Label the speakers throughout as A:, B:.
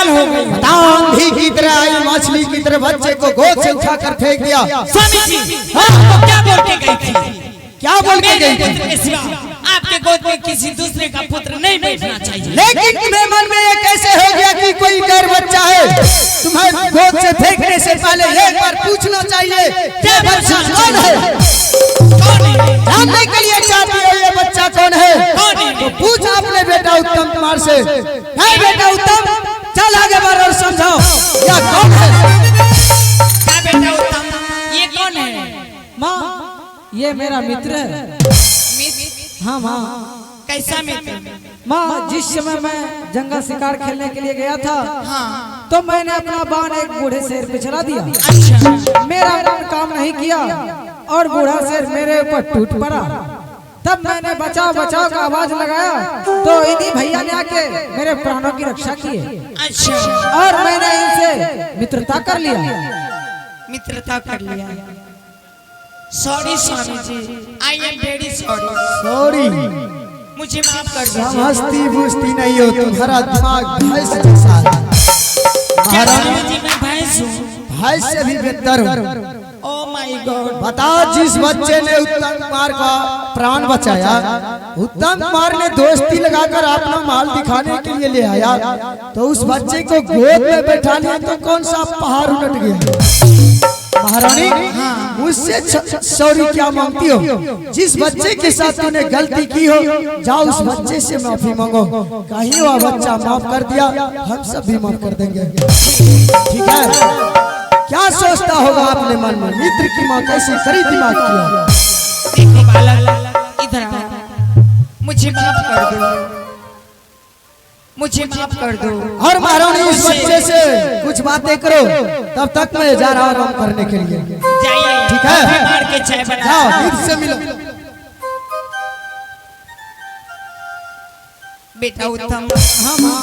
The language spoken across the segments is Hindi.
A: पागल हो गई।
B: आंधी की तरह आई, मछली की तरह बच्चे को गोद से उठाकर फेंक दिया।
A: स्वामी जी तो क्या बोल के गई थी?
B: क्या बोल के गई थी?
A: आपके गोद में किसी दूसरे का पुत्र नहीं बैठना चाहिए।
B: लेकिन तुम्हें मन में ये कैसे हो गया कि कोई गैर बच्चा है? तुम्हें गोद से फेंकने से पहले एक बार पूछना चाहिए क्या बच्चा कौन है? जानने के लिए चाहती हो ये बच्चा कौन है? तो पूछ अपने बेटा उत्तम कुमार से। है बेटा उत्तम, चल आगे बढ़ और समझाओ क्या कौन है?
A: क्या बेटा उत्तम, ये कौन है?
C: माँ, ये मेरा मित्र है। हाँ माँ।
A: कैसा मित्र?
C: माँ, जिस समय मैं जंगल शिकार खेलने के लिए गया था,
A: हाँ।
C: तो मैंने अपना बाण एक बूढ़े शेर पे चला दिया।
A: अच्छा।
C: मेरा बाण काम नहीं किया और बूढ़ा शेर मेरे ऊपर टूट पड़ा। तब मैंने बचाओ बचाओ का आवाज लगाया तो इन्हीं भैया ने आके मेरे प्राणों की रक्षा की।
A: अच्छा।
C: और मैंने इनसे मित्रता कर लिया।
A: मित्रता कर लिया। Sorry Swami ji, I am very sorry.
B: Sorry,
A: मुझे माफ कर दीजिए।
B: समझती बूझती नहीं हो, तुम्हारा दिमाग भैंस जैसा है।
A: स्वामी जी मैं भैंस हूँ?
B: भैंस से भी बेहतर हो।
A: Oh my God.
B: बताओ, जिस बच्चे ने उत्तम कुमार का प्राण बचाया, उत्तम कुमार ने दोस्ती लगाकर अपना माल दिखाने के लिए ले आया, तो उस बच्चे को गोद में बैठा लिया तो कौन सा पहाड़ उलट गया? महारानी, मुझसे सॉरी क्या मांगती हो? जिस बच्चे के साथ तूने गलती की हो, जाओ उस बच्चे से माफी मांगो। कहीं वह बच्चा माफ कर दिया, हम सब भी माफ कर देंगे। ठीक है? क्या सोचता होगा अपने मन में? मित्र की माँ कैसी करी दिमाग की?
A: देखो बालक, इधर आओ। मुझे माफ कर दो, मुझे माफ कर दो।
B: और महारानी, इस बच्चे से कुछ बातें करो, तब तक मैं जा रहा हूँ आराम करने के लिए।
A: जाइए।
B: ठीक है?
A: कॉफी मार के चाय बना।
B: जाओ, मित्र से मिलो।
A: बेटा उत्तम,
C: हाँ माँ।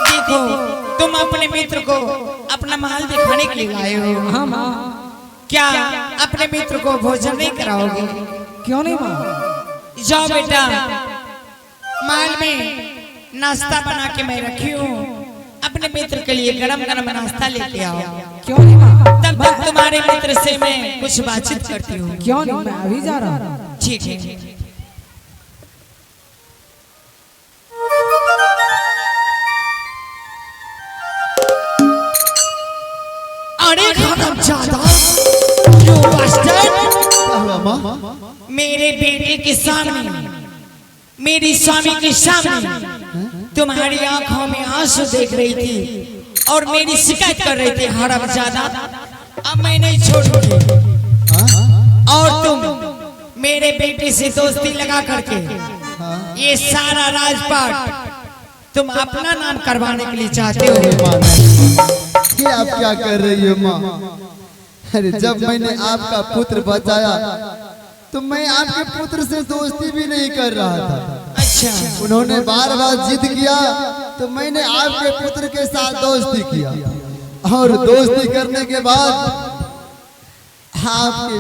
A: देखो तुम अपने मित्र को अपना महल दिखाने के लिए आए हो।
C: हाँ माँ।
A: क्या अपने मित्र को भोजन नहीं कराओगे?
C: क्यों नहीं माँ?
A: जाओ बेटा, महल में नाश्ता बना के मैं रखी हूँ, अपने मित्र के लिए गरम गरम नाश्ता लेके आओ।
C: क्यों नहीं माँ?
A: तब तक तुम्हारे मित्र से मैं कुछ बातचीत करती हूँ।
C: क्यों नहीं, मैं अभी जा रहा हूँ।
A: ठीक है। अरे हरामजादा, you bastard! मेरे बेटे के सामने, मेरी स्वामी के सामने तुम्हारी आंखों में आंसू देख रही थी और मेरी शिकायत कर रही थी। हरामजादा, अब मैं नहीं छोड़ूंगी। और तुम मेरे बेटे से दोस्ती लगा करके ये सारा राजपाट तुम अपना नाम करवाने के लिए चाहते हो।
D: ये आप क्या कर रही हो माँ? अरे जब मैंने आपका पुत्र बचाया तो मैं आपके पुत्र से दोस्ती भी नहीं कर रहा था।
A: अच्छा।
D: उन्होंने बार बार जिद किया तो मैंने आपके पुत्र के साथ दोस्ती किया, और दोस्ती करने के बाद आपके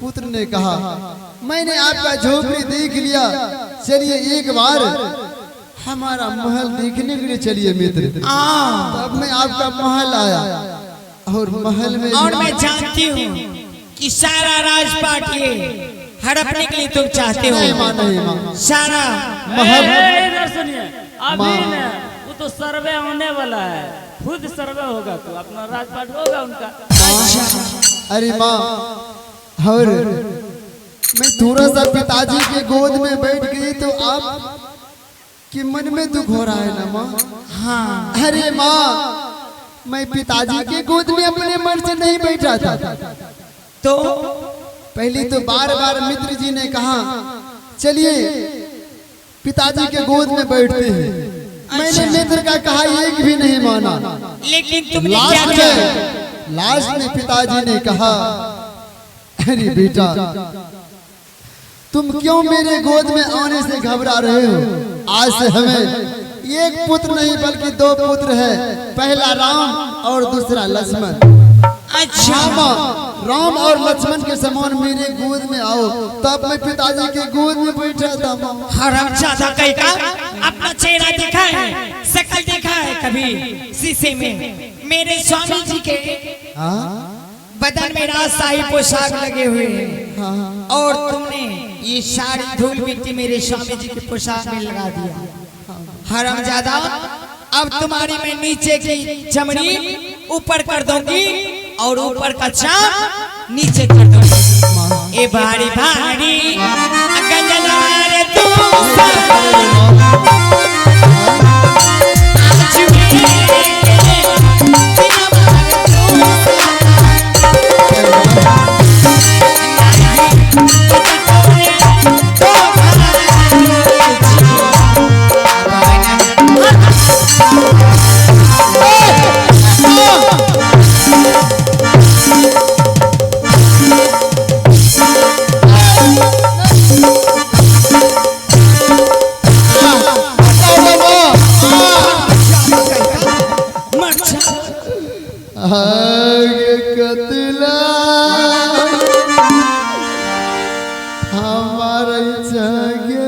D: पुत्र ने कहा मैंने आपका झोपड़ी देख लिया, चलिए एक बार हमारा महल देखने के लिए चलिए मित्र। तब मैं आपका महल आया, और महल में
A: और मैं जानती हूँ कि सारा राजपाट ये हड़पने के लिए तुम चाहते हो।
D: नहीं माँ, नहीं माँ।
A: सारा
D: महल
E: इधर सुनिए, अभी न वो तो सर्वे होने वाला है, खुद सर्वे होगा तो अपना राजपाट होगा उनका।
A: अच्छा।
D: अरे माँ, और मैं थोड़ा सा पिताजी के गोद में बैठ गई तो आप कि मन में दुख हो रहा है ना माँ?
A: हाँ।
D: अरे माँ, मैं पिताजी के गोद में अपने मन से नहीं बैठा था।
A: तो
D: पहले तो बार बार मित्र जी ने कहा चलिए पिताजी के गोद में बैठते हैं। मैंने मित्र का कहा एक भी नहीं माना।
A: लेकिन तुमने क्या किया?
D: लास्ट में पिताजी ने कहा अरे बेटा, तुम क्यों मेरे गोद में आने से घबरा रहे हो? आज से हमें एक पुत्र नहीं बल्कि दो पुत्र है, पहला राम और दूसरा लक्ष्मण।
A: अच्छा।
D: राम और लक्ष्मण के समान मेरे गोद में आओ। तब मैं पिताजी के गोद में बैठा था।
A: हरामजादा कहीं का अपना चेहरा देखा है, शक्ल देखा है कभी? शीशे में मेरे स्वामी जी के
D: हाँ
A: बदन में राजशाही पोशाक लगे हुए हैं
D: हाँ
A: और तुमने ये सारी धूल मिट्टी मेरे स्वामी जी के पोशाक में लगा दिया। हरामजादा, अब तुम्हारी मैं नीचे की चमड़ी ऊपर कर दूंगी और ऊपर का चाम नीचे कर दूंगी। ए भारी भारी गंजनारे तू
D: कतला हमारे जागे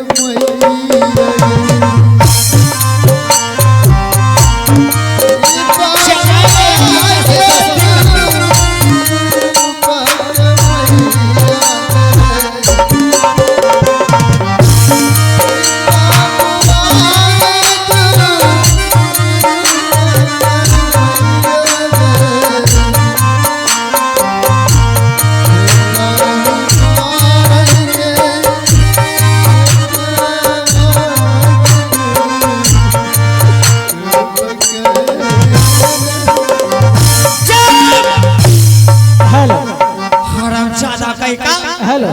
C: हेलो,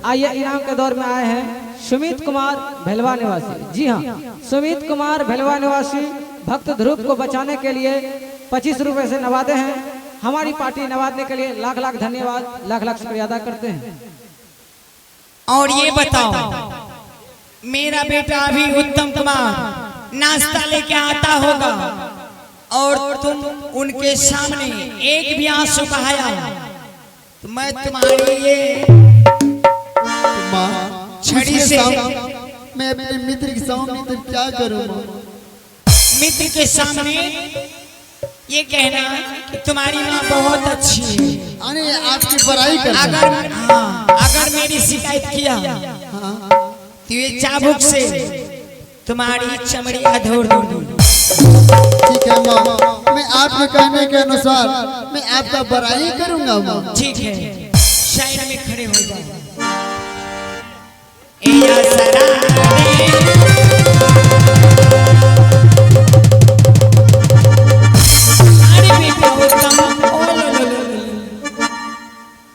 C: आइए इनाम के दौर में आए हैं सुमित कुमार भेलवा निवासी। जी हाँ, सुमित कुमार भेलवा निवासी भक्त ध्रुव को बचाने के लिए 25 रुपए से नवादे हैं। हमारी पार्टी नवाजने के लिए लाख लाख धन्यवाद, लाख लाख शुक्रिया अदा करते हैं।
A: और ये बताओ, मेरा बेटा अभी उत्तम कुमार नाश्ता लेके आता होगा और तुम उनके सामने एक भी आंसू बहाया तो मैं तुम्हारी ये छड़ी से
D: मैं अपने मित्र के सामने क्या करूं?
A: मित्र के सामने ये कहना कि तुम्हारी माँ बहुत अच्छी है।
D: अरे आपकी बड़ाई कर।
A: अगर मेरी शिकायत किया तो ये चाबुक से तुम्हारी चमड़ी अधोर दूंगी।
D: ठीक है माँ, मैं आपके कहने के अनुसार मैं आपका बड़ाई करूंगा माँ।
A: ठीक है, साइड में खड़े हो जाओ।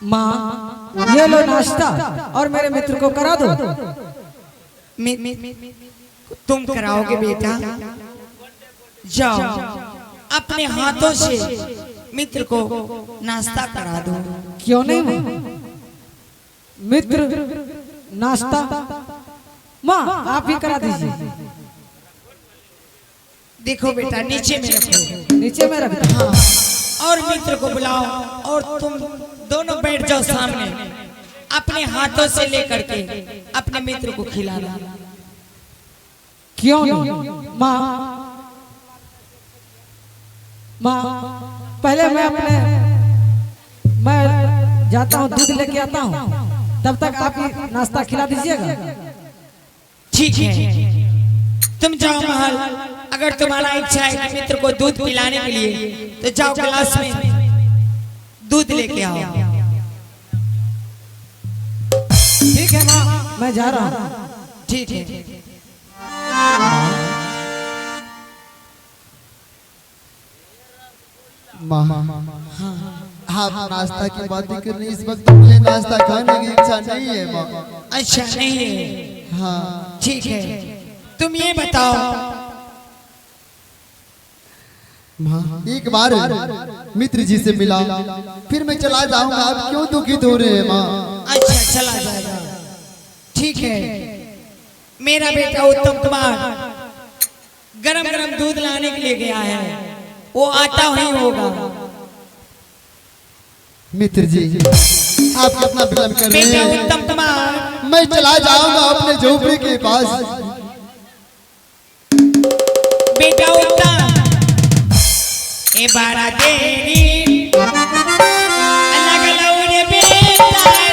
C: माँ, ये लो नाश्ता और मेरे मित्र को करा दो।
A: तुम कराओगे बेटा? जाओ अपने हाथों से मित्र को नाश्ता करा दो।
C: क्यों नहीं माँ? मित्र नाश्ता माँ आप ही करा दीजिए।
A: देखो बेटा, नीचे में रखो।
C: नीचे में रख दो।
A: हाँ, और मित्र को बुलाओ और तुम दोनों बैठ जाओ सामने। अपने हाथों से लेकर के अपने मित्र को खिलाना।
C: क्यों नहीं माँ? माँ, पहले मैं जाता हूँ, दूध लेके आता हूँ, तब तक आप ही नाश्ता खिला दीजिएगा।
A: ठीक है, तुम जाओ महल। अगर तुम्हारा इच्छा है कि मित्र को दूध पिलाने के लिए तो जाओ गिलास में दूध लेके आओ।
C: ठीक है माँ, मैं जा रहा हूँ।
A: ठीक है।
D: माँ, आप नाश्ता की बातें करनी, इस वक्त मुझे नाश्ता खाने की इच्छा नहीं है माँ।
A: अच्छा नहीं है?
D: हाँ
A: ठीक है, तुम ये बताओ
D: माँ, एक बार मित्र जी से मिला फिर मैं चला जाऊंगा। आप क्यों दुखित हो रहे हैं माँ?
A: अच्छा, चला जाएगा। ठीक है, मेरा बेटा उत्तम कुमार गरम गरम दूध लाने के लिए गया है, वो आता ही होगा।
D: मित्र जी, आप कितना विलंब कर रहे
A: बेटा
D: हैं?
A: उत्तम कुमार,
D: मैं चला जाऊंगा अपने झोपड़ी के पास।
A: बेटा उत्तम, ए बारा देरी अलग लौरे बेटा रे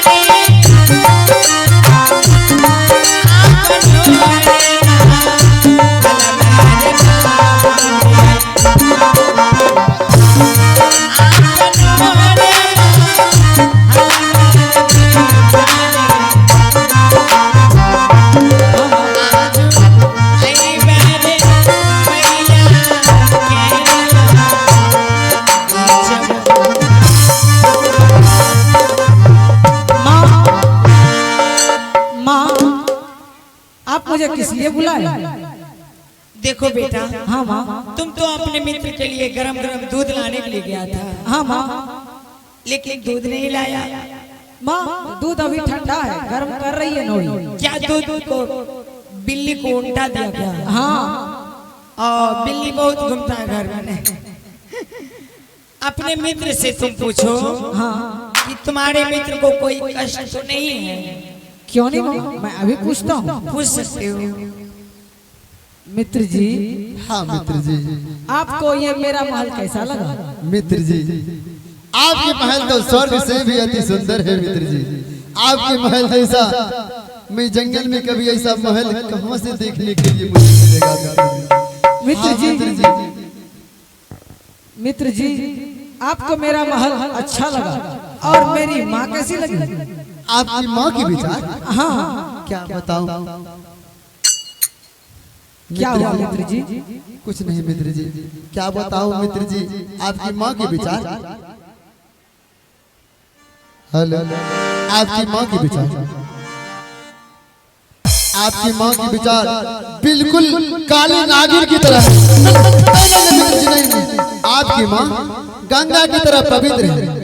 C: मुझे किस लिए बुलाया?
A: देखो बेटा,
C: हाँ माँ।
A: तुम तो अपने मित्र के लिए गरम गरम दूध लाने के लिए गया था।
C: हाँ माँ।
A: लेकिन दूध नहीं लाया।
C: माँ दूध अभी ठंडा है, गर्म कर रही है नोई।
A: क्या दूध को बिल्ली को उल्टा दिया क्या?
C: हाँ।
A: और बिल्ली बहुत घूमता है घर में। अपने मित्र से तुम पूछो
C: हाँ
A: कि तुम्हारे मित्र को कोई कष्ट तो नहीं है?
C: क्यों नहीं माँ, मैं अभी पूछता हूँ।
A: पूछ सकते हो।
C: मित्र जी।
D: हाँ मित्र जी।
C: आपको ये मेरा महल कैसा लगा?
D: मित्र जी आपके महल तो स्वर्ग से भी अति सुंदर है मित्र जी। आपके महल जैसा मैं जंगल में कभी ऐसा महल कहाँ से देखने के लिए मुझे मिलेगा
C: मित्र जी।
D: मित्र जी
C: मित्र जी आपको मेरा महल अच्छा लगा और मेरी माँ कैसी लगी?
D: आपकी माँ की विचार?
C: हाँ।
D: क्या बताऊं?
C: क्या हुआ मित्र जी?
D: कुछ नहीं मित्र जी, क्या बताऊं मित्र जी, आपकी माँ के विचार। हेलो, आपकी माँ के विचार, आपकी माँ के विचार बिल्कुल काली नागिन की तरह है। नहीं मित्र जी नहीं, आपकी माँ गंगा की तरह पवित्र है।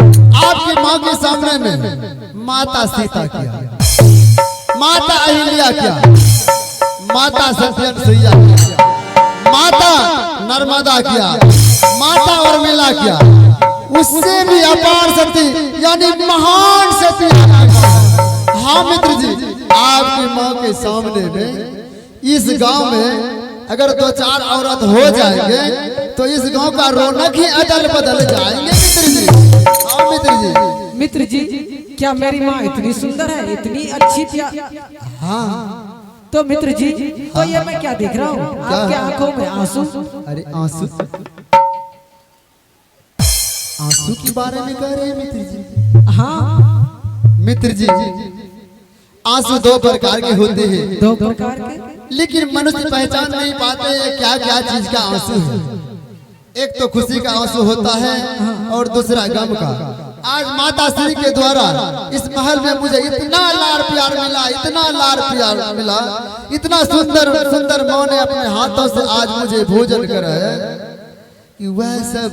D: आपकी माँ के सामने में माता सीता किया, माता अहिल्या किया, माता सत्यनसुईया किया, माता नर्मदा किया, माता उर्मिला किया, उससे भी अपार शक्ति यानी महान शक्ति। हाँ मित्र जी आपकी माँ के सामने में इस गांव में अगर 2-4 औरत हो जाएंगे तो इस गांव का रौनक ही अदल बदल जाएंगे मित्र जी। हाँ मित्र जी।
C: मित्र जी क्या मेरी माँ इतनी सुंदर है, इतनी अच्छी थी?
D: हाँ
C: तो मित्र जी तो ये मैं क्या देख रहा हूँ आपके आंखों में आंसू?
D: अरे आंसू, आंसू के बारे में कह रहे हैं मित्र जी?
C: हाँ
D: मित्र जी आंसू 2 प्रकार के होते हैं।
C: 2 प्रकार के?
D: लेकिन मनुष्य पहचान नहीं पाते हैं क्या क्या चीज का आंसू है। एक तो खुशी का आंसू होता है और दूसरा गम का। आज माता श्री के द्वारा इस महल में मुझे इतना लाड़ प्यार मिला, इतना लाड़ प्यार मिला, इतना सुंदर सुंदर माँ ने अपने हाथों से आज मुझे भोजन कराया कि वह सब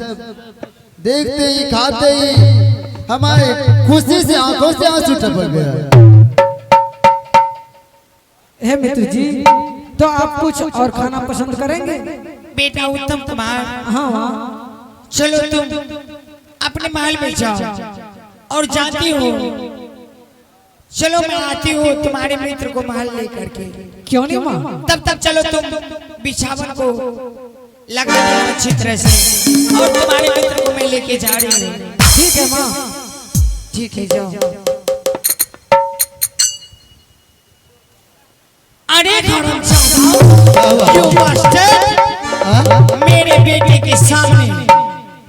D: देखते ही खाते ही हमारे खुशी से आंखों से आंसू टपक गया।
C: हे मित्र जी तो आप कुछ और खाना पसंद करेंगे?
A: बेटा उत्तम कुमार,
C: हाँ
A: चलो तुम अपने महल में जाओ और जाती हो, चलो मैं आती हूँ तुम्हारे मित्र को महल लेकर के।
C: क्यों नहीं माँ?
A: तब तक चलो तुम बिछावन को लगा देना अच्छी तरह से और तुम्हारे मित्र को मैं लेके जा रही हूँ।
C: ठीक है माँ।
A: ठीक है जाओ। अरे हरामजादा, क्यों मास्टर मेरे बेटे के सामने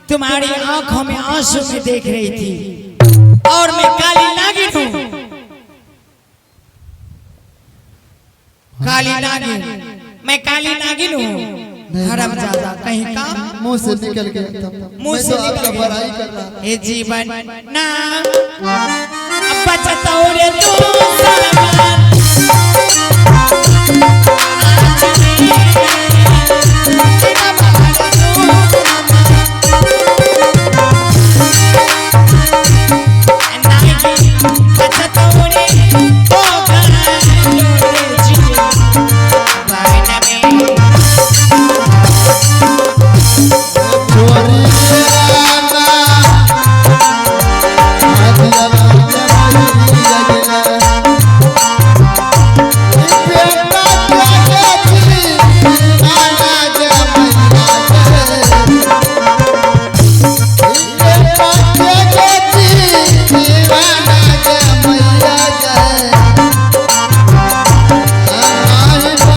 A: तुम्हारी आंखों में आंसू में देख रही थी और मैं काली नागिन हूँ? काली नागिन, मैं काली नागिन हूँ? हरामजादा कहीं का।
D: मुंह से निकल गया,
A: मुंह से
D: आपका
A: निकल
D: बड़ाई कर रहा।
A: ये जीवन ना अब बचता हो रे तू